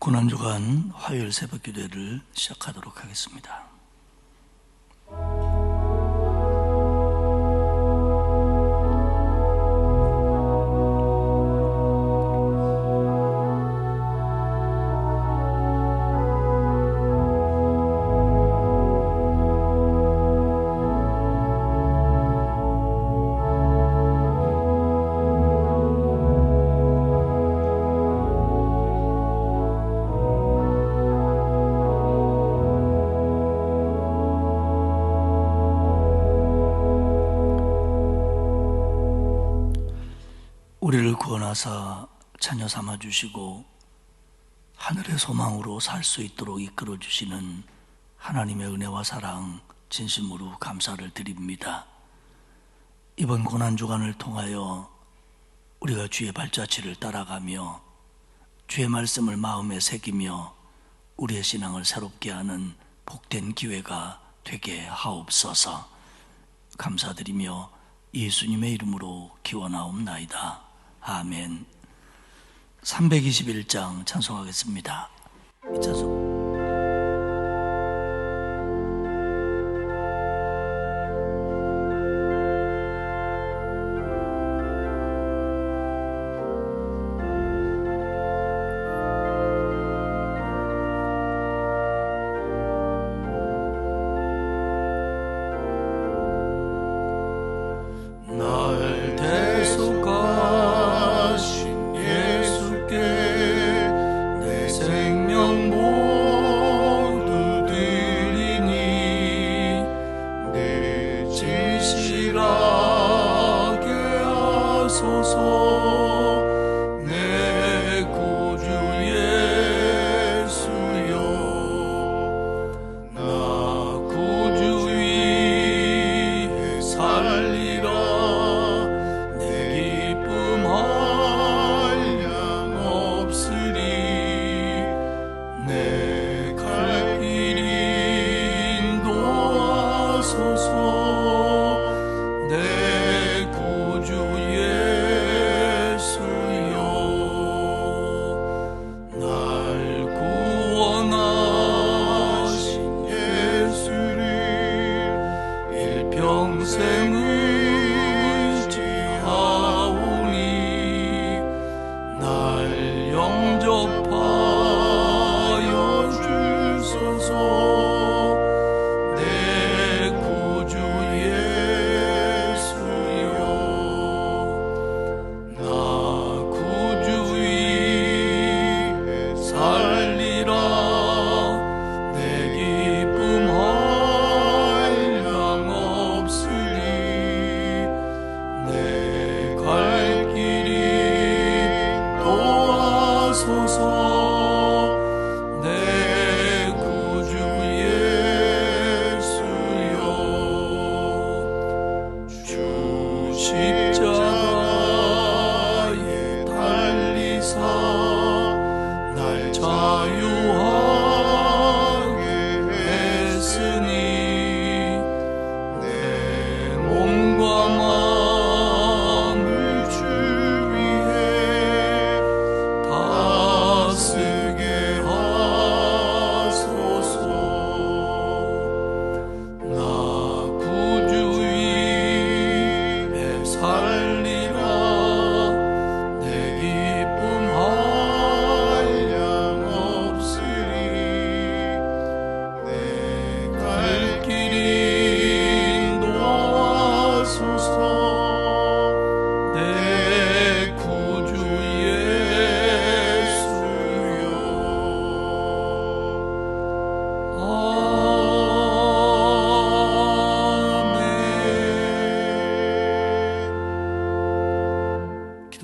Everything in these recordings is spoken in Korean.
고난주간 화요일 새벽 기도회를 시작하도록 하겠습니다. 우리를 구원하사 자녀 삼아주시고 하늘의 소망으로 살 수 있도록 이끌어주시는 하나님의 은혜와 사랑 진심으로 감사를 드립니다. 이번 고난주간을 통하여 우리가 주의 발자취를 따라가며 주의 말씀을 마음에 새기며 우리의 신앙을 새롭게 하는 복된 기회가 되게 하옵소서. 감사드리며 예수님의 이름으로 기원하옵나이다. 아멘. 321장 찬송하겠습니다. 이 찬송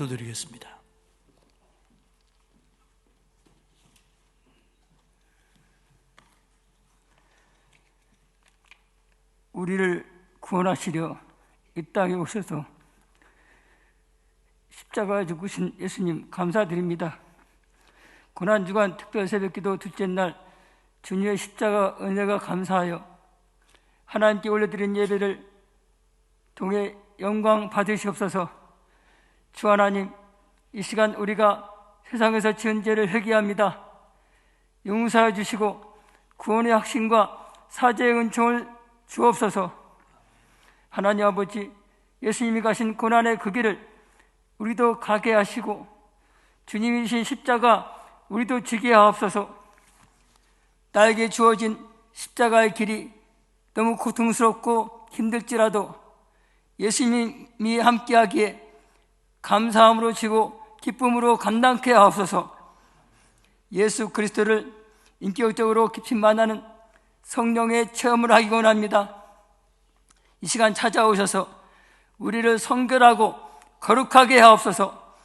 기도드리겠습니다. 우리를 구원하시려 이 땅에 오셔서 십자가에 죽으신 예수님 감사드립니다. 고난주간 특별 새벽기도 둘째 날 주님의 십자가 은혜가 감사하여 하나님께 올려드린 예배를 통해 영광 받으시옵소서. 주 하나님, 이 시간 우리가 세상에서 지은 죄를 회개합니다. 용서해 주시고 구원의 확신과 사죄의 은총을 주옵소서. 하나님 아버지, 예수님이 가신 고난의 그 길을 우리도 가게 하시고 주님이 지신 십자가 우리도 지게 하옵소서. 나에게 주어진 십자가의 길이 너무 고통스럽고 힘들지라도 예수님이 함께하기에 감사함으로 지고 기쁨으로 감당케 하옵소서. 예수 그리스도를 인격적으로 깊이 만나는 성령의 체험을 하기 원합니다. 이 시간 찾아오셔서 우리를 성결하고 거룩하게 하옵소서.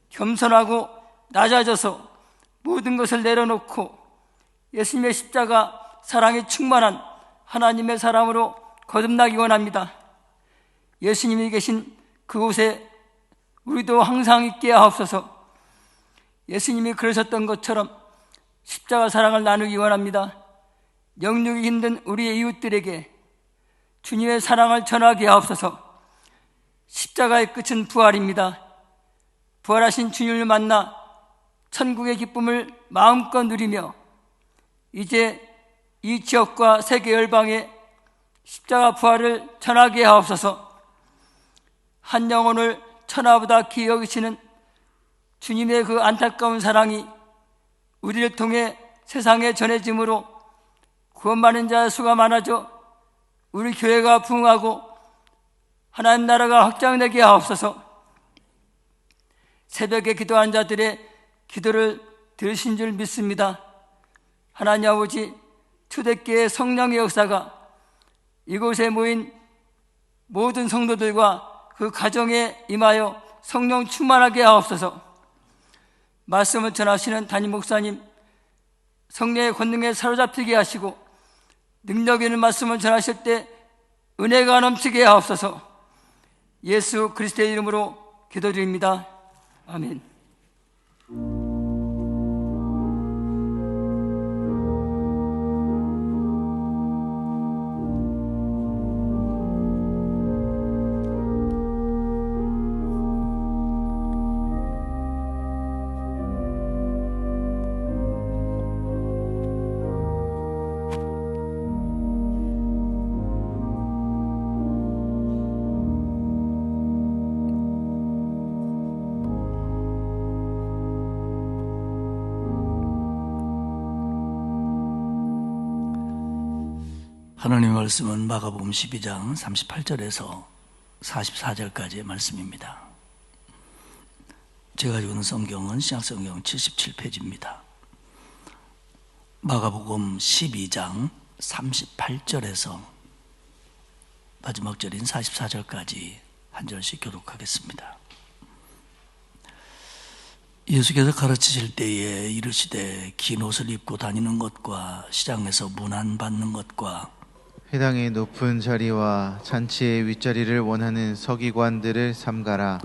겸손하고 낮아져서 모든 것을 내려놓고 예수님의 십자가 사랑이 충만한 하나님의 사람으로 거듭나기 원합니다. 예수님이 계신 그곳에 우리도 항상 있게 하옵소서. 예수님이 그러셨던 것처럼 십자가 사랑을 나누기 원합니다. 영육이 힘든 우리의 이웃들에게 주님의 사랑을 전하게 하옵소서. 십자가의 끝은 부활입니다. 부활하신 주님을 만나 천국의 기쁨을 마음껏 누리며 이제 이 지역과 세계 열방에 십자가 부활을 전하게 하옵소서. 한 영혼을 천하보다 귀히 여기시는 주님의 그 안타까운 사랑이 우리를 통해 세상에 전해짐으로 구원받는 자의 수가 많아져 우리 교회가 부흥하고 하나님 나라가 확장되게 하옵소서. 새벽에 기도한 자들의 기도를 들으신 줄 믿습니다. 하나님 아버지, 초대교회 성령의 역사가 이곳에 모인 모든 성도들과 그 가정에 임하여 성령 충만하게 하옵소서. 말씀을 전하시는 담임 목사님, 성령의 권능에 사로잡히게 하시고 능력 있는 말씀을 전하실 때 은혜가 넘치게 하옵소서. 예수 그리스도의 이름으로 기도드립니다. 아멘. 하나님의 말씀은 마가복음 12장 38절에서 44절까지의 말씀입니다. 제가 가지고 있는 성경은 신약성경 77페이지입니다. 마가복음 12장 38절에서 마지막 절인 44절까지 한 절씩 교독하겠습니다. 예수께서 가르치실 때에 이르시되 긴 옷을 입고 다니는 것과 시장에서 문안받는 것과 회당의 높은 자리와 잔치의 윗자리를 원하는 서기관들을 삼가라.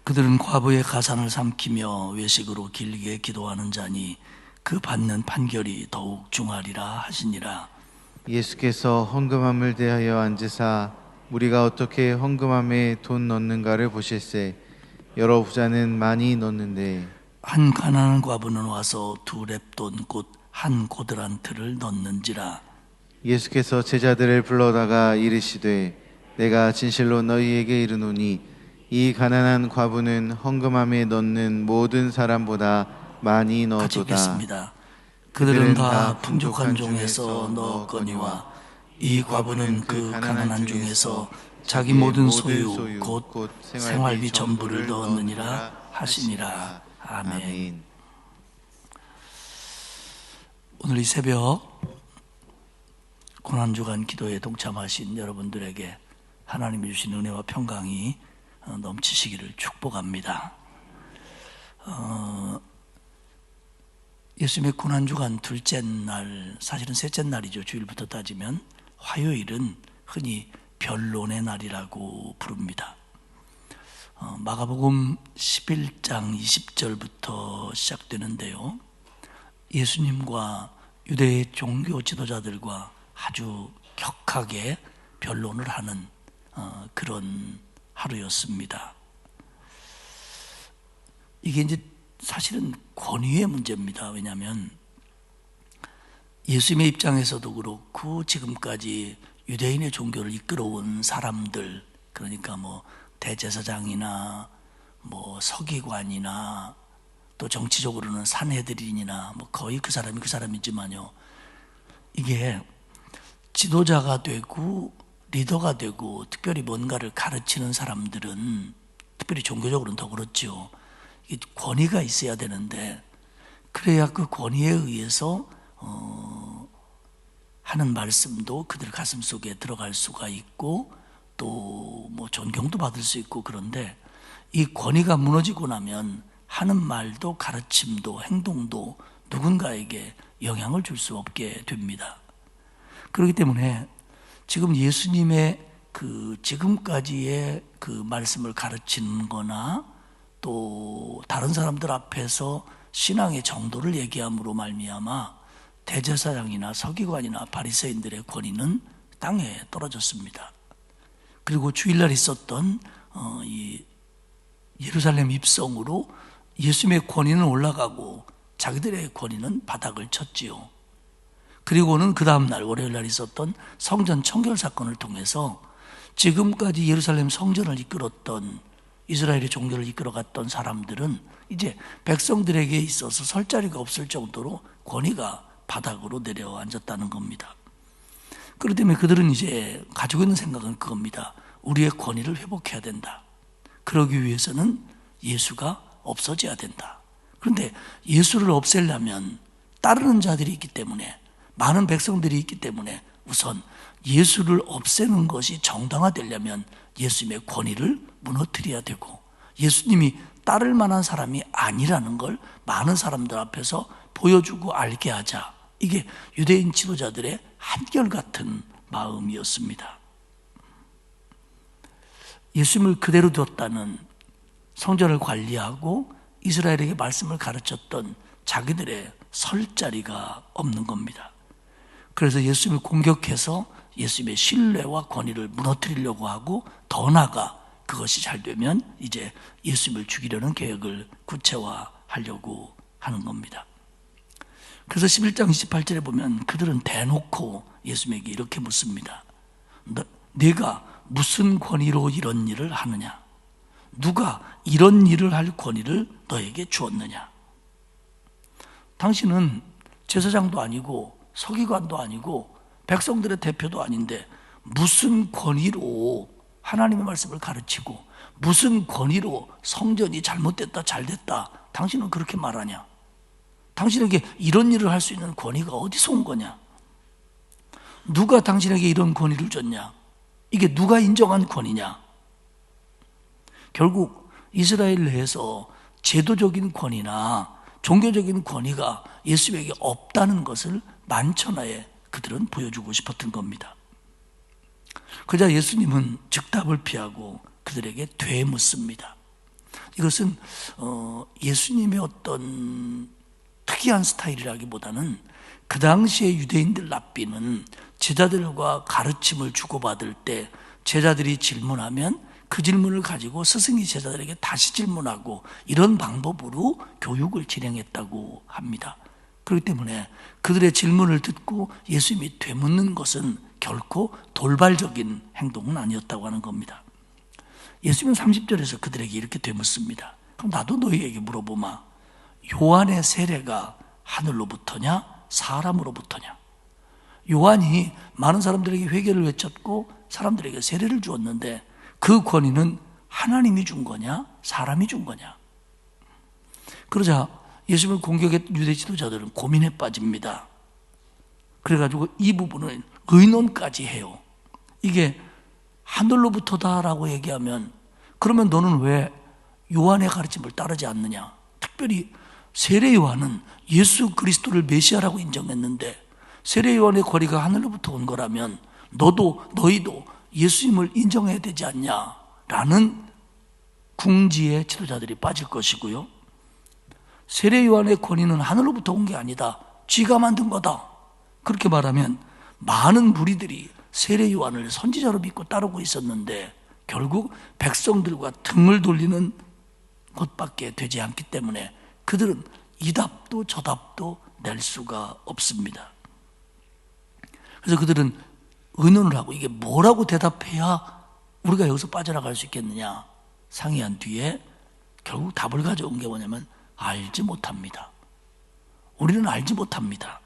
그들은 과부의 가산을 삼키며 외식으로 길게 기도하는 자니 그 받는 판결이 더욱 중하리라 하시니라. 예수께서 헌금함을 대하여 앉으사 우리가 어떻게 헌금함에 돈 넣는가를 보실세. 여러 부자는 많이 넣는데 한 가난한 과부는 와서 2렙돈 곧 한 고드란트를 넣는지라. 예수께서 제자들을 불러다가 이르시되 내가 진실로 너희에게 이르노니 이 가난한 과부는 헌금함에 넣는 모든 사람보다 많이 같이 넣었도다. 읽겠습니다. 그들은 다 풍족한 종에서 넣었거니와 이 과부는 그 가난한 중에서 자기 모든 소유 곧 생활비 전부를 넣었느니라 하시니라. 아멘. 오늘 이 새벽 고난주간 기도에 동참하신 여러분들에게 하나님이 주신 은혜와 평강이 넘치시기를 축복합니다. 예수님의 고난주간 둘째 날, 사실은 셋째 날이죠. 주일부터 따지면 화요일은 흔히 변론의 날이라고 부릅니다. 마가복음 11장 20절부터 시작되는데요. 예수님과 유대의 종교 지도자들과 아주 격하게 변론을 하는 그런 하루였습니다. 이게 이제 사실은 권위의 문제입니다. 왜냐하면 예수님의 입장에서도 그렇고 지금까지 유대인의 종교를 이끌어온 사람들, 그러니까 뭐 대제사장이나 뭐 서기관이나 또 정치적으로는 산헤드린이나 뭐 거의 그 사람이지만요, 이게 지도자가 되고 리더가 되고 특별히 뭔가를 가르치는 사람들은, 특별히 종교적으로는 더 그렇죠, 이 권위가 있어야 되는데, 그래야 그 권위에 의해서 하는 말씀도 그들 가슴 속에 들어갈 수가 있고 또 뭐 존경도 받을 수 있고, 그런데 이 권위가 무너지고 나면 하는 말도 가르침도 행동도 누군가에게 영향을 줄 수 없게 됩니다. 그렇기 때문에 지금 예수님의 그 지금까지의 그 말씀을 가르치는 거나 또 다른 사람들 앞에서 신앙의 정도를 얘기함으로 말미암아 대제사장이나 서기관이나 바리새인들의 권위는 땅에 떨어졌습니다. 그리고 주일날 있었던 이 예루살렘 입성으로 예수님의 권위는 올라가고 자기들의 권위는 바닥을 쳤지요. 그리고는 그 다음날 월요일날 있었던 성전 청결 사건을 통해서 지금까지 예루살렘 성전을 이끌었던, 이스라엘의 종교를 이끌어갔던 사람들은 이제 백성들에게 있어서 설 자리가 없을 정도로 권위가 바닥으로 내려앉았다는 겁니다. 그렇기 때문에 그들은 이제 가지고 있는 생각은 그겁니다. 우리의 권위를 회복해야 된다. 그러기 위해서는 예수가 없어져야 된다. 그런데 예수를 없애려면 따르는 자들이 있기 때문에, 많은 백성들이 있기 때문에 우선 예수를 없애는 것이 정당화되려면 예수님의 권위를 무너뜨려야 되고, 예수님이 따를 만한 사람이 아니라는 걸 많은 사람들 앞에서 보여주고 알게 하자. 이게 유대인 지도자들의 한결같은 마음이었습니다. 예수님을 그대로 뒀다는, 성전을 관리하고 이스라엘에게 말씀을 가르쳤던 자기들의 설 자리가 없는 겁니다. 그래서 예수님을 공격해서 예수님의 신뢰와 권위를 무너뜨리려고 하고, 더 나아가 그것이 잘 되면 이제 예수님을 죽이려는 계획을 구체화하려고 하는 겁니다. 그래서 11장 28절에 보면 그들은 대놓고 예수님에게 이렇게 묻습니다. 네가 무슨 권위로 이런 일을 하느냐? 누가 이런 일을 할 권위를 너에게 주었느냐? 당신은 제사장도 아니고 서기관도 아니고 백성들의 대표도 아닌데 무슨 권위로 하나님의 말씀을 가르치고, 무슨 권위로 성전이 잘못됐다 잘됐다 당신은 그렇게 말하냐? 당신에게 이런 일을 할 수 있는 권위가 어디서 온 거냐? 누가 당신에게 이런 권위를 줬냐? 이게 누가 인정한 권위냐? 결국 이스라엘 내에서 제도적인 권위나 종교적인 권위가 예수에게 없다는 것을 만천하에 그들은 보여주고 싶었던 겁니다. 그러자 예수님은 즉답을 피하고 그들에게 되묻습니다. 이것은 예수님의 어떤 특이한 스타일이라기보다는 그 당시에 유대인들 랍비는 제자들과 가르침을 주고받을 때 제자들이 질문하면 그 질문을 가지고 스승이 제자들에게 다시 질문하고, 이런 방법으로 교육을 진행했다고 합니다. 그렇기 때문에 그들의 질문을 듣고 예수님이 되묻는 것은 결코 돌발적인 행동은 아니었다고 하는 겁니다. 예수님은 30절에서 그들에게 이렇게 되묻습니다. 그럼 나도 너희에게 물어보마. 요한의 세례가 하늘로부터냐 사람으로부터냐? 요한이 많은 사람들에게 회개를 외쳤고 사람들에게 세례를 주었는데 그 권위는 하나님이 준 거냐 사람이 준 거냐? 그러자 예수님을 공격했던 유대 지도자들은 고민에 빠집니다. 그래가지고 이 부분을 의논까지 해요. 이게 하늘로부터다라고 얘기하면, 그러면 너는 왜 요한의 가르침을 따르지 않느냐? 특별히 세례 요한은 예수 그리스도를 메시아라고 인정했는데 세례 요한의 권위가 하늘로부터 온 거라면 너희도 예수님을 인정해야 되지 않냐라는 궁지에 지도자들이 빠질 것이고요. 세례 요한의 권위는 하늘로부터 온 게 아니다, 쥐가 만든 거다, 그렇게 말하면 많은 무리들이 세례 요한을 선지자로 믿고 따르고 있었는데 결국 백성들과 등을 돌리는 것밖에 되지 않기 때문에 그들은 이 답도 저 답도 낼 수가 없습니다. 그래서 그들은 의논을 하고 이게 뭐라고 대답해야 우리가 여기서 빠져나갈 수 있겠느냐 상의한 뒤에 결국 답을 가져온 게 뭐냐면 알지 못합니다. 우리는 알지 못합니다.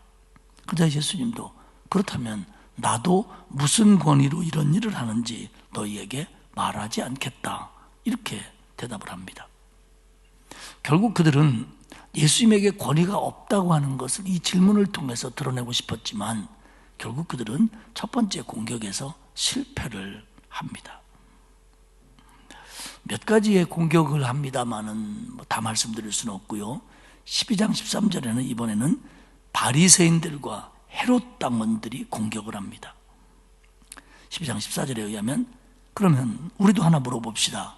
그러자 예수님도 그렇다면 나도 무슨 권위로 이런 일을 하는지 너희에게 말하지 않겠다 이렇게 대답을 합니다. 결국 그들은 예수님에게 권위가 없다고 하는 것을 이 질문을 통해서 드러내고 싶었지만 결국 그들은 첫 번째 공격에서 실패를 합니다. 몇 가지의 공격을 합니다마는 다 말씀드릴 수는 없고요. 12장 13절에는 이번에는 바리새인들과 헤롯 당원들이 공격을 합니다. 12장 14절에 의하면 그러면 우리도 하나 물어봅시다.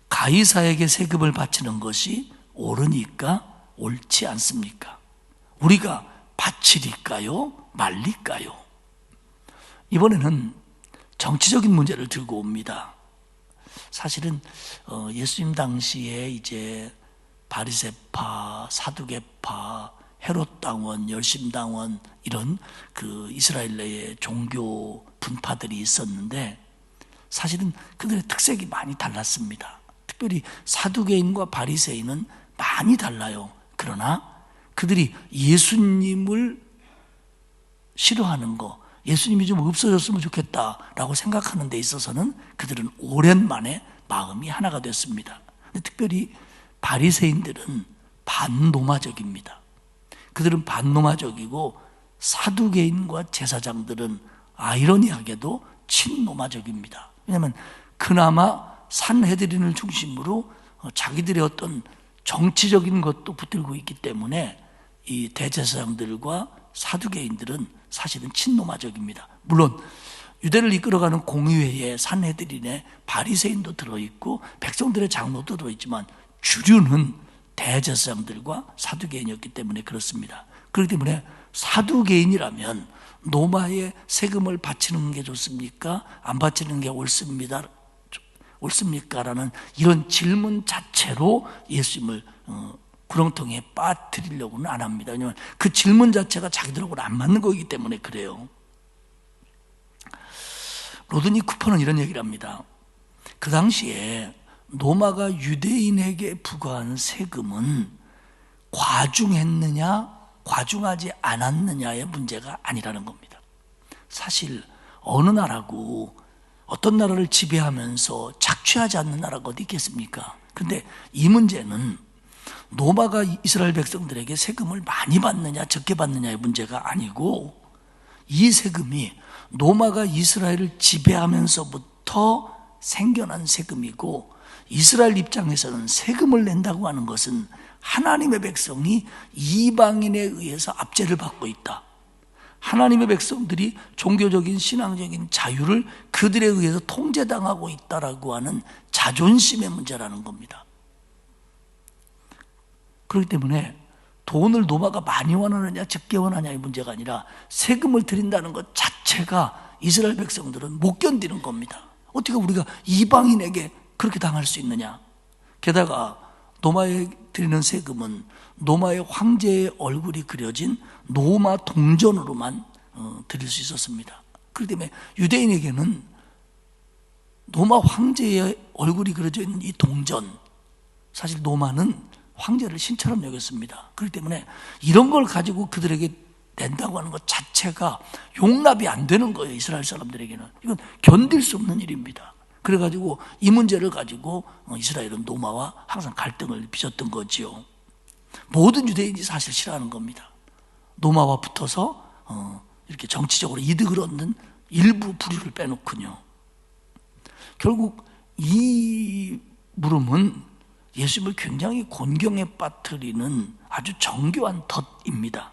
가이사에게 세금을 바치는 것이 옳으니까 옳지 않습니까? 우리가 바치릴까요? 말릴까요? 이번에는 정치적인 문제를 들고 옵니다. 사실은 예수님 당시에 이제 바리새파, 사두개파, 헤롯 당원, 열심 당원 이런 그 이스라엘 내에 종교 분파들이 있었는데 사실은 그들의 특색이 많이 달랐습니다. 특별히 사두개인과 바리새인은 많이 달라요. 그러나 그들이 예수님을 싫어하는 거, 예수님이 좀 없어졌으면 좋겠다라고 생각하는 데 있어서는 그들은 오랜만에 마음이 하나가 됐습니다. 특별히 바리새인들은 반노마적입니다. 그들은 반노마적이고 사두개인과 제사장들은 아이러니하게도 친노마적입니다. 왜냐하면 그나마 산헤드린을 중심으로 자기들의 어떤 정치적인 것도 붙들고 있기 때문에 이 대제사장들과 사두개인들은 사실은 친노마적입니다. 물론 유대를 이끌어가는 공의회에 산헤드린에 바리새인도 들어있고 백성들의 장로도 들어있지만 주류는 대제사장들과 사두개인이었기 때문에 그렇습니다. 그렇기 때문에 사두개인이라면 노마에 세금을 바치는 게 좋습니까? 안 바치는 게 옳습니까? 라는 이런 질문 자체로 예수님을 구렁텅이에 빠뜨리려고는 안 합니다. 왜냐하면 그 질문 자체가 자기들하고는 안 맞는 거기 때문에 그래요. 로드니 쿠퍼는 이런 얘기를 합니다. 그 당시에 노마가 유대인에게 부과한 세금은 과중했느냐 과중하지 않았느냐의 문제가 아니라는 겁니다. 사실 어느 나라고 어떤 나라를 지배하면서 착취하지 않는 나라가 어디 있겠습니까? 그런데 이 문제는 노마가 이스라엘 백성들에게 세금을 많이 받느냐 적게 받느냐의 문제가 아니고 이 세금이 노마가 이스라엘을 지배하면서부터 생겨난 세금이고 이스라엘 입장에서는 세금을 낸다고 하는 것은 하나님의 백성이 이방인에 의해서 압제를 받고 있다. 하나님의 백성들이 종교적인 신앙적인 자유를 그들에 의해서 통제당하고 있다라고 하는 자존심의 문제라는 겁니다. 그렇기 때문에 돈을 노마가 많이 원하느냐 적게 원하냐의 문제가 아니라 세금을 드린다는 것 자체가 이스라엘 백성들은 못 견디는 겁니다. 어떻게 우리가 이방인에게 그렇게 당할 수 있느냐. 게다가 노마에 드리는 세금은 노마의 황제의 얼굴이 그려진 노마 동전으로만 드릴 수 있었습니다. 그렇기 때문에 유대인에게는 노마 황제의 얼굴이 그려져 있는 이 동전, 사실 노마는 황제를 신처럼 여겼습니다. 그렇기 때문에 이런 걸 가지고 그들에게 낸다고 하는 것 자체가 용납이 안 되는 거예요. 이스라엘 사람들에게는. 이건 견딜 수 없는 일입니다. 그래가지고 이 문제를 가지고 이스라엘은 노마와 항상 갈등을 빚었던 거지요. 모든 유대인이 사실 싫어하는 겁니다. 노마와 붙어서 이렇게 정치적으로 이득을 얻는 일부 부류를 빼놓군요. 결국 이 물음은 예수님을 굉장히 곤경에 빠뜨리는 아주 정교한 덫입니다.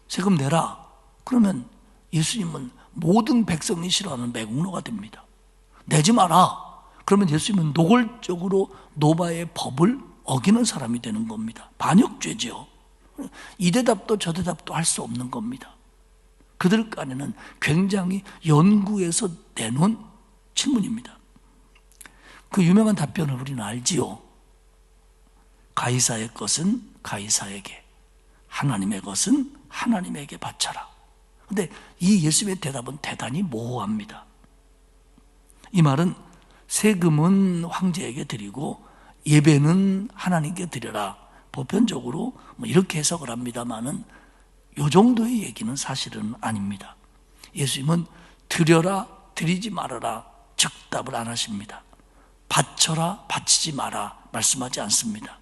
세금 내라. 그러면 예수님은 모든 백성이 싫어하는 매국노가 됩니다. 내지 마라. 그러면 예수님은 노골적으로 노마의 법을 어기는 사람이 되는 겁니다. 반역죄죠. 이 대답도 저 대답도 할 수 없는 겁니다. 그들 간에는 굉장히 연구해서 내놓은 질문입니다. 그 유명한 답변을 우리는 알지요. 가이사의 것은 가이사에게, 하나님의 것은 하나님에게 바쳐라. 근데 이 예수님의 대답은 대단히 모호합니다. 이 말은 세금은 황제에게 드리고 예배는 하나님께 드려라. 보편적으로 뭐 이렇게 해석을 합니다만은 이 정도의 얘기는 사실은 아닙니다. 예수님은 드려라, 드리지 말아라 즉답을 안 하십니다. 바쳐라, 바치지 마라 말씀하지 않습니다.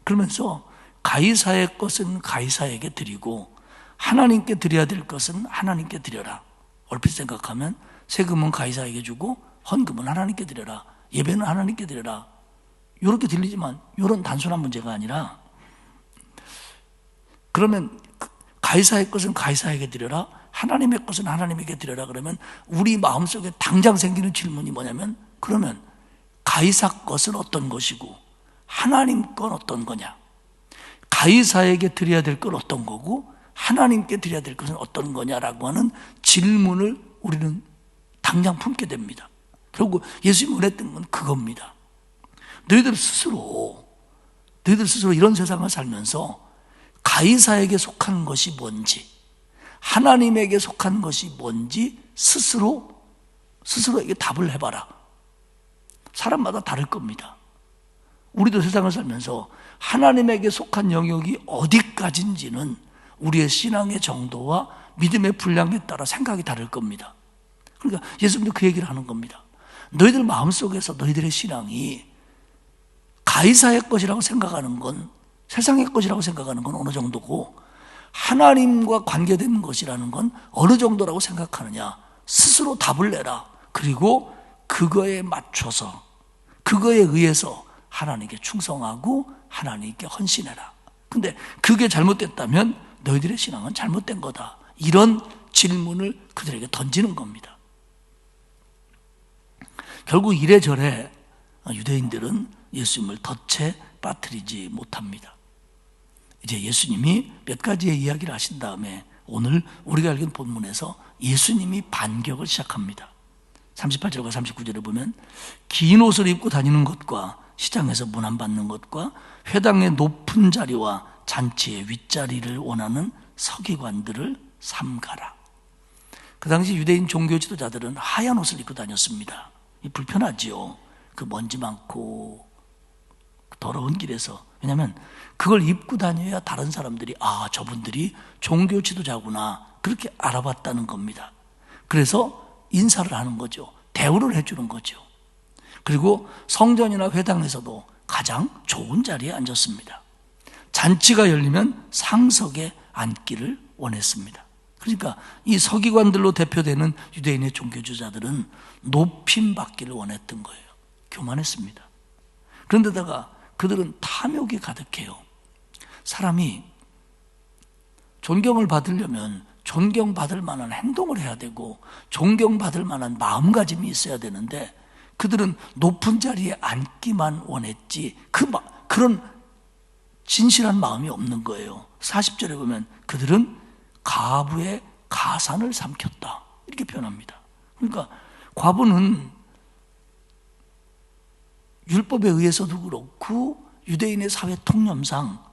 그러면서 가이사의 것은 가이사에게 드리고 하나님께 드려야 될 것은 하나님께 드려라. 얼핏 생각하면 세금은 가이사에게 주고 헌금은 하나님께 드려라. 예배는 하나님께 드려라. 이렇게 들리지만 이런 단순한 문제가 아니라, 그러면 가이사의 것은 가이사에게 드려라, 하나님의 것은 하나님에게 드려라 그러면 우리 마음속에 당장 생기는 질문이 뭐냐면, 그러면 가이사 것은 어떤 것이고 하나님 건 어떤 거냐? 가이사에게 드려야 될 건 어떤 거고 하나님께 드려야 될 것은 어떤 거냐라고 하는 질문을 우리는 당장 품게 됩니다. 결국 예수님이 원했던 건 그겁니다. 너희들 스스로 이런 세상을 살면서 가이사에게 속한 것이 뭔지, 하나님에게 속한 것이 뭔지 스스로에게 답을 해봐라. 사람마다 다를 겁니다. 우리도 세상을 살면서 하나님에게 속한 영역이 어디까지인지는 우리의 신앙의 정도와 믿음의 분량에 따라 생각이 다를 겁니다. 그러니까 예수님도 그 얘기를 하는 겁니다. 너희들 마음속에서 너희들의 신앙이 가이사의 것이라고 생각하는 건, 세상의 것이라고 생각하는 건 어느 정도고 하나님과 관계된 것이라는 건 어느 정도라고 생각하느냐, 스스로 답을 내라. 그리고 그거에 맞춰서, 그거에 의해서 하나님께 충성하고 하나님께 헌신해라. 근데 그게 잘못됐다면 너희들의 신앙은 잘못된 거다. 이런 질문을 그들에게 던지는 겁니다. 결국 이래저래 유대인들은 예수님을 덫에 빠뜨리지 못합니다. 이제 예수님이 몇 가지의 이야기를 하신 다음에 오늘 우리가 읽은 본문에서 예수님이 반격을 시작합니다. 38절과 39절에 보면 긴 옷을 입고 다니는 것과 시장에서 문안받는 것과 회당의 높은 자리와 잔치의 윗자리를 원하는 서기관들을 삼가라. 그 당시 유대인 종교 지도자들은 하얀 옷을 입고 다녔습니다. 불편하지요. 그 먼지 많고 더러운 길에서. 왜냐하면 그걸 입고 다녀야 다른 사람들이 저분들이 종교 지도자구나 그렇게 알아봤다는 겁니다. 그래서 인사를 하는 거죠. 대우를 해주는 거죠. 그리고 성전이나 회당에서도 가장 좋은 자리에 앉았습니다. 잔치가 열리면 상석에 앉기를 원했습니다. 그러니까 이 서기관들로 대표되는 유대인의 종교주자들은 높임 받기를 원했던 거예요. 교만했습니다. 그런데다가 그들은 탐욕이 가득해요. 사람이 존경을 받으려면 존경받을 만한 행동을 해야 되고 존경받을 만한 마음가짐이 있어야 되는데 그들은 높은 자리에 앉기만 원했지 그런 진실한 마음이 없는 거예요. 40절에 보면 그들은 과부의 가산을 삼켰다 이렇게 표현합니다. 그러니까 과부는 율법에 의해서도 그렇고 유대인의 사회 통념상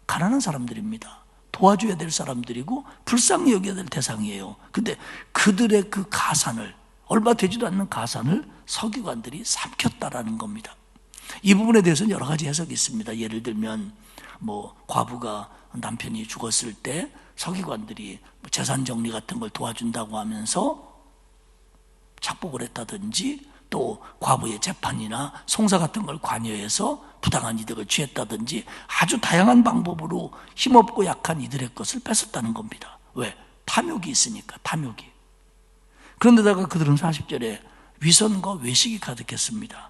가난한 사람들입니다. 도와줘야 될 사람들이고 불쌍히 여겨야 될 대상이에요. 근데 그들의 그 가산을, 얼마 되지도 않는 가산을 서기관들이 삼켰다라는 겁니다. 이 부분에 대해서는 여러 가지 해석이 있습니다. 예를 들면 과부가 남편이 죽었을 때 서기관들이 재산 정리 같은 걸 도와준다고 하면서 착복을 했다든지, 또 과부의 재판이나 송사 같은 걸 관여해서 부당한 이득을 취했다든지 아주 다양한 방법으로 힘없고 약한 이들의 것을 뺏었다는 겁니다. 왜? 탐욕이 있으니까, 탐욕이. 그런데다가 그들은 40절에 위선과 외식이 가득했습니다.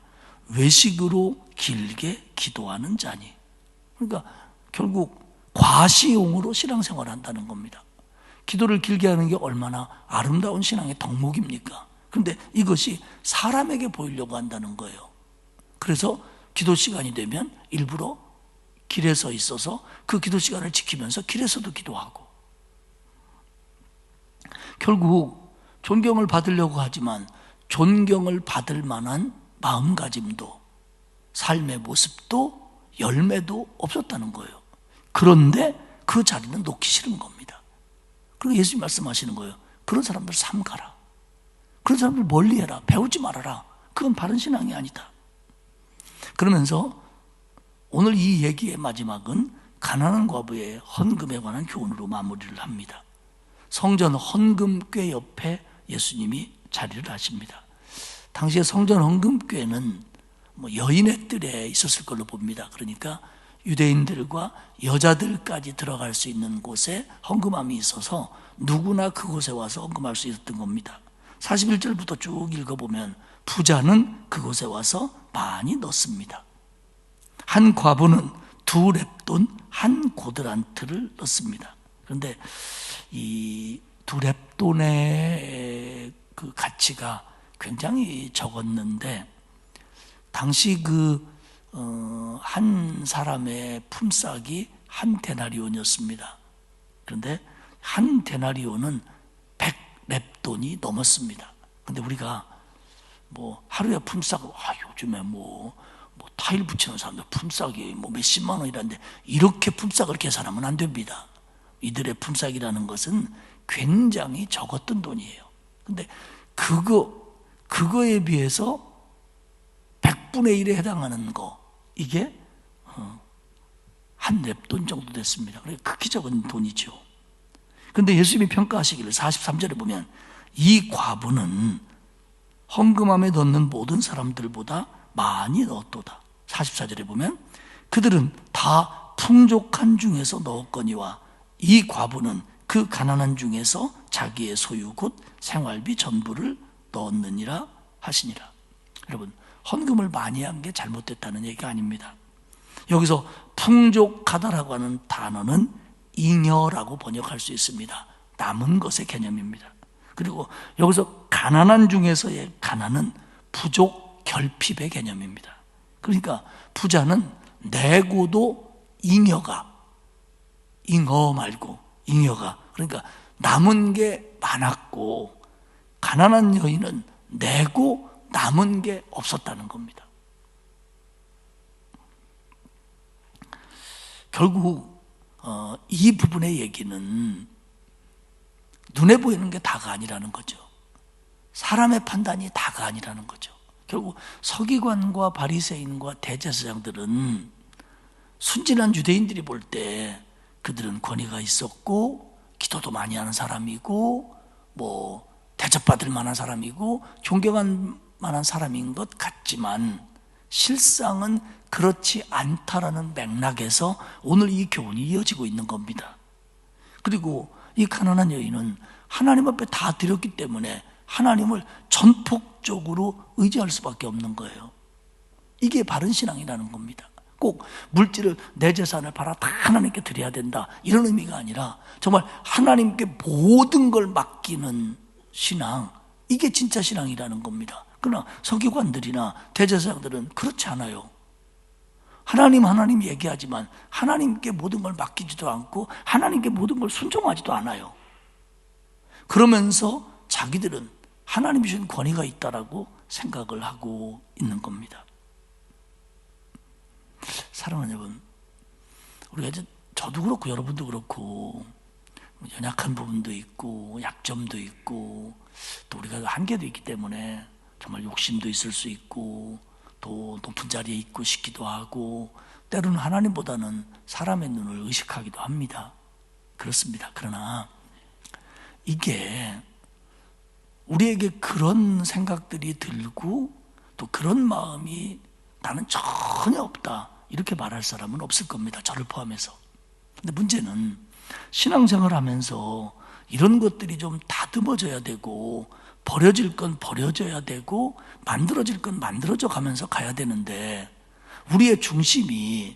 외식으로 길게 기도하는 자니. 그러니까 결국 과시용으로 신앙생활을 한다는 겁니다. 기도를 길게 하는 게 얼마나 아름다운 신앙의 덕목입니까? 그런데 이것이 사람에게 보이려고 한다는 거예요. 그래서 기도 시간이 되면 일부러 길에 서 있어서 그 기도 시간을 지키면서 길에서도 기도하고, 결국 존경을 받으려고 하지만 존경을 받을 만한 마음가짐도 삶의 모습도 열매도 없었다는 거예요. 그런데 그 자리는 놓기 싫은 겁니다. 그리고 예수님 말씀하시는 거예요. 그런 사람들 삼가라. 그런 사람들 멀리해라. 배우지 말아라. 그건 바른 신앙이 아니다. 그러면서 오늘 이 얘기의 마지막은 가난한 과부의 헌금에 관한 교훈으로 마무리를 합니다. 성전 헌금궤 옆에 예수님이 자리를 하십니다. 당시에 성전 헌금궤는 여인의 뜰에 있었을 걸로 봅니다. 그러니까 유대인들과 여자들까지 들어갈 수 있는 곳에 헌금함이 있어서 누구나 그곳에 와서 헌금할 수 있었던 겁니다. 41절부터 쭉 읽어보면 부자는 그곳에 와서 많이 넣습니다. 한 과부는 2렙돈 1고드란트를 넣습니다. 그런데 이 2렙돈의 그 가치가 굉장히 적었는데 당시 한 사람의 품삯이 1데나리온이었습니다. 그런데 1데나리온은 100렙돈이 넘었습니다. 그런데 우리가 하루에 품삯, 요즘에 타일 붙이는 사람들 품삯이 몇십만 원이라는데 이렇게 품삯을 계산하면 안 됩니다. 이들의 품삯이라는 것은 굉장히 적었던 돈이에요. 근데 그거에 비해서 100분의 1에 해당하는 거, 이게 한 렙돈 정도 됐습니다. 그러니까 극히 적은 돈이죠. 그런데 예수님이 평가하시기를 43절에 보면 이 과부는 헌금함에 넣는 모든 사람들보다 많이 넣었도다. 44절에 보면 그들은 다 풍족한 중에서 넣었거니와 이 과부는 그 가난한 중에서 자기의 소유 곧 생활비 전부를 넣었느니라 하시니라. 여러분, 헌금을 많이 한 게 잘못됐다는 얘기가 아닙니다. 여기서 풍족하다라고 하는 단어는 잉여라고 번역할 수 있습니다. 남은 것의 개념입니다. 그리고 여기서 가난한 중에서의 가난은 부족 결핍의 개념입니다. 그러니까 부자는 내고도 잉여 말고 잉여가, 그러니까 남은 게 많았고 가난한 여인은 내고 남은 게 없었다는 겁니다. 결국 이 부분의 얘기는 눈에 보이는 게 다가 아니라는 거죠. 사람의 판단이 다가 아니라는 거죠. 결국 서기관과 바리새인과 대제사장들은 순진한 유대인들이 볼 때 그들은 권위가 있었고 기도도 많이 하는 사람이고 대접받을 만한 사람이고 존경할 만한 사람인 것 같지만 실상은 그렇지 않다라는 맥락에서 오늘 이 교훈이 이어지고 있는 겁니다. 그리고 이 가난한 여인은 하나님 앞에 다 드렸기 때문에 하나님을 전폭적으로 의지할 수밖에 없는 거예요. 이게 바른 신앙이라는 겁니다. 꼭 물질을, 내 재산을 팔아 다 하나님께 드려야 된다, 이런 의미가 아니라 정말 하나님께 모든 걸 맡기는 신앙, 이게 진짜 신앙이라는 겁니다. 그러나 서기관들이나 대제사장들은 그렇지 않아요. 하나님 얘기하지만 하나님께 모든 걸 맡기지도 않고 하나님께 모든 걸 순종하지도 않아요. 그러면서 자기들은 하나님이 주신 권위가 있다라고 생각을 하고 있는 겁니다. 사랑하는 여러분, 우리가 이제 저도 그렇고 여러분도 그렇고 연약한 부분도 있고 약점도 있고 또 우리가 한계도 있기 때문에 정말 욕심도 있을 수 있고 또 높은 자리에 있고 싶기도 하고 때로는 하나님보다는 사람의 눈을 의식하기도 합니다. 그렇습니다. 그러나 이게 우리에게 그런 생각들이 들고 또 그런 마음이 나는 전혀 없다, 이렇게 말할 사람은 없을 겁니다. 저를 포함해서. 근데 문제는 신앙생활 하면서 이런 것들이 좀 다듬어져야 되고 버려질 건 버려져야 되고 만들어질 건 만들어져 가면서 가야 되는데 우리의 중심이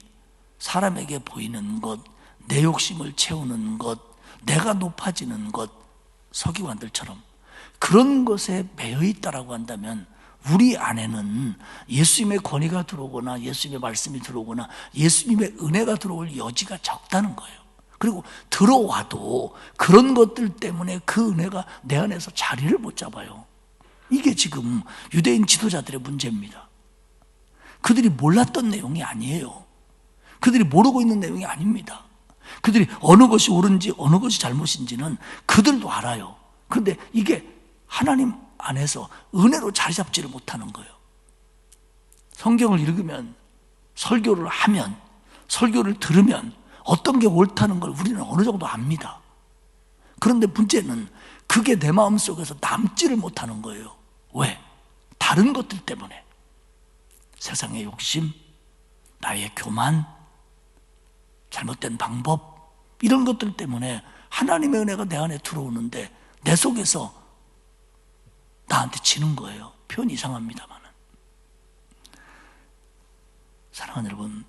사람에게 보이는 것, 내 욕심을 채우는 것, 내가 높아지는 것, 서기관들처럼 그런 것에 매여 있다라고 한다면 우리 안에는 예수님의 권위가 들어오거나 예수님의 말씀이 들어오거나 예수님의 은혜가 들어올 여지가 적다는 거예요. 그리고 들어와도 그런 것들 때문에 그 은혜가 내 안에서 자리를 못 잡아요. 이게 지금 유대인 지도자들의 문제입니다. 그들이 몰랐던 내용이 아니에요. 그들이 모르고 있는 내용이 아닙니다. 그들이 어느 것이 옳은지 어느 것이 잘못인지는 그들도 알아요. 그런데 이게 하나님 안에서 은혜로 자리 잡지를 못하는 거예요. 성경을 읽으면, 설교를 하면, 설교를 들으면 어떤 게 옳다는 걸 우리는 어느 정도 압니다. 그런데 문제는 그게 내 마음속에서 남지를 못하는 거예요. 왜? 다른 것들 때문에. 세상의 욕심, 나의 교만, 잘못된 방법, 이런 것들 때문에 하나님의 은혜가 내 안에 들어오는데 내 속에서 나한테 지는 거예요. 표현 이상합니다만. 사랑하는 여러분,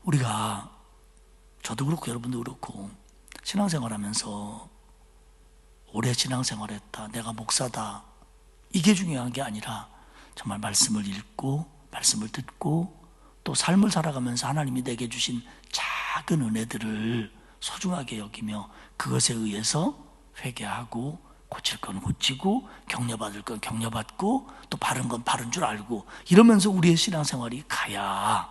우리가, 저도 그렇고 여러분도 그렇고 신앙생활하면서 오래 신앙생활했다, 내가 목사다, 이게 중요한 게 아니라 정말 말씀을 읽고 말씀을 듣고 또 삶을 살아가면서 하나님이 내게 주신 작은 은혜들을 소중하게 여기며 그것에 의해서 회개하고 고칠 건 고치고 격려받을 건 격려받고 또 바른 건 바른 줄 알고 이러면서 우리의 신앙생활이 가야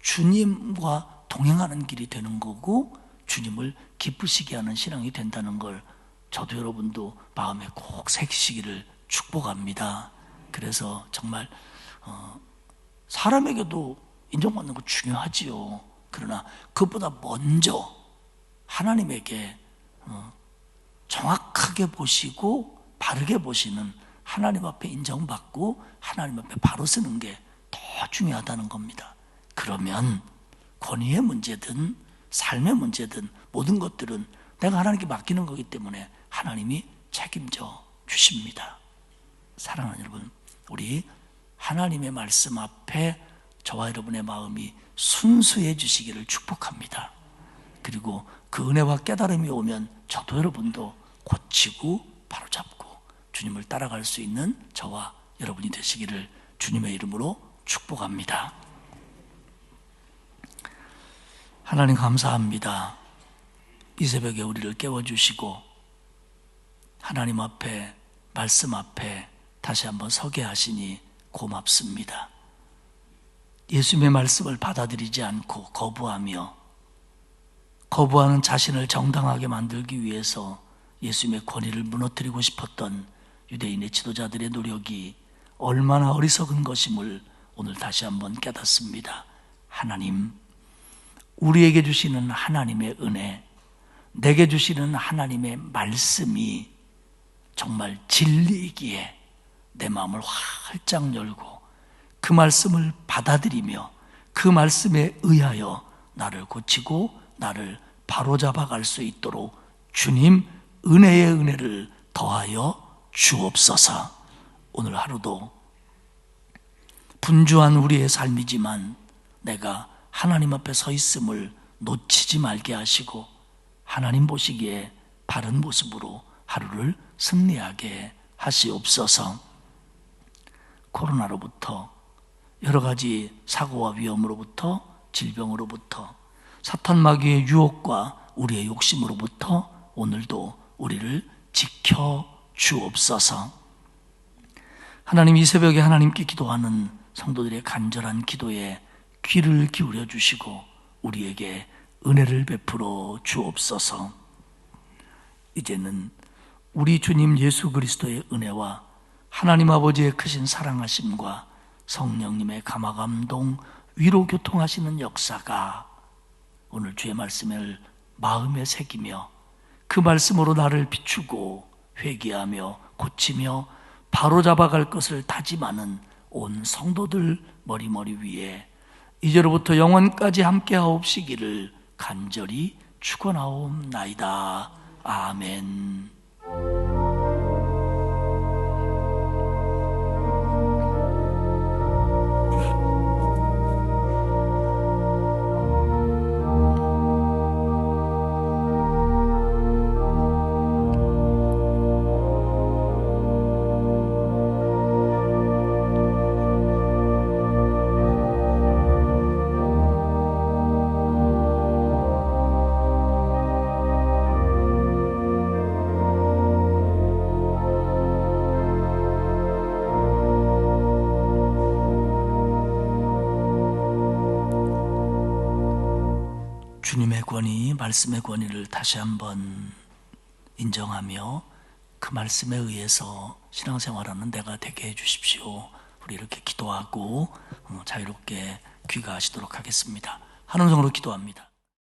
주님과 동행하는 길이 되는 거고 주님을 기쁘시게 하는 신앙이 된다는 걸 저도 여러분도 마음에 꼭 새기시기를 축복합니다. 그래서 정말 사람에게도 인정받는 거 중요하지요. 그러나 그것보다 먼저 하나님에게 정확하게 보시고 바르게 보시는 하나님 앞에 인정받고 하나님 앞에 바로 서는 게 더 중요하다는 겁니다. 그러면 권위의 문제든 삶의 문제든 모든 것들은 내가 하나님께 맡기는 거기 때문에 하나님이 책임져 주십니다. 사랑하는 여러분, 우리 하나님의 말씀 앞에 저와 여러분의 마음이 순수해 주시기를 축복합니다. 그리고 그 은혜와 깨달음이 오면 저도 여러분도 고치고 바로잡고 주님을 따라갈 수 있는 저와 여러분이 되시기를 주님의 이름으로 축복합니다. 하나님 감사합니다. 이 새벽에 우리를 깨워주시고 하나님 앞에, 말씀 앞에 다시 한번 서게 하시니 고맙습니다. 예수님의 말씀을 받아들이지 않고 거부하는 자신을 정당하게 만들기 위해서 예수님의 권위를 무너뜨리고 싶었던 유대인의 지도자들의 노력이 얼마나 어리석은 것임을 오늘 다시 한번 깨닫습니다. 하나님, 우리에게 주시는 하나님의 은혜, 내게 주시는 하나님의 말씀이 정말 진리이기에 내 마음을 활짝 열고 그 말씀을 받아들이며 그 말씀에 의하여 나를 고치고 나를 바로잡아 갈 수 있도록 주님 은혜의 은혜를 더하여 주옵소서. 오늘 하루도 분주한 우리의 삶이지만 내가 하나님 앞에 서 있음을 놓치지 말게 하시고 하나님 보시기에 바른 모습으로 하루를 승리하게 하시옵소서. 코로나로부터, 여러 가지 사고와 위험으로부터, 질병으로부터, 사탄 마귀의 유혹과 우리의 욕심으로부터 오늘도 우리를 지켜 주옵소서. 하나님, 이 새벽에 하나님께 기도하는 성도들의 간절한 기도에 귀를 기울여 주시고 우리에게 은혜를 베풀어 주옵소서. 이제는 우리 주님 예수 그리스도의 은혜와 하나님 아버지의 크신 사랑하심과 성령님의 감화감동, 위로 교통하시는 역사가 오늘 주의 말씀을 마음에 새기며 그 말씀으로 나를 비추고 회개하며 고치며 바로잡아갈 것을 다짐하는 온 성도들 머리머리 위에 이제로부터 영원까지 함께하옵시기를 간절히 축원하옵나이다. 아멘. 주님의 권위, 말씀의 권위를 다시 한번 인정하며 그 말씀에 의해서 신앙생활하는 내가 되게 해주십시오. 우리 이렇게 기도하고 자유롭게 귀가하시도록 하겠습니다. 한 음성으로 기도합니다.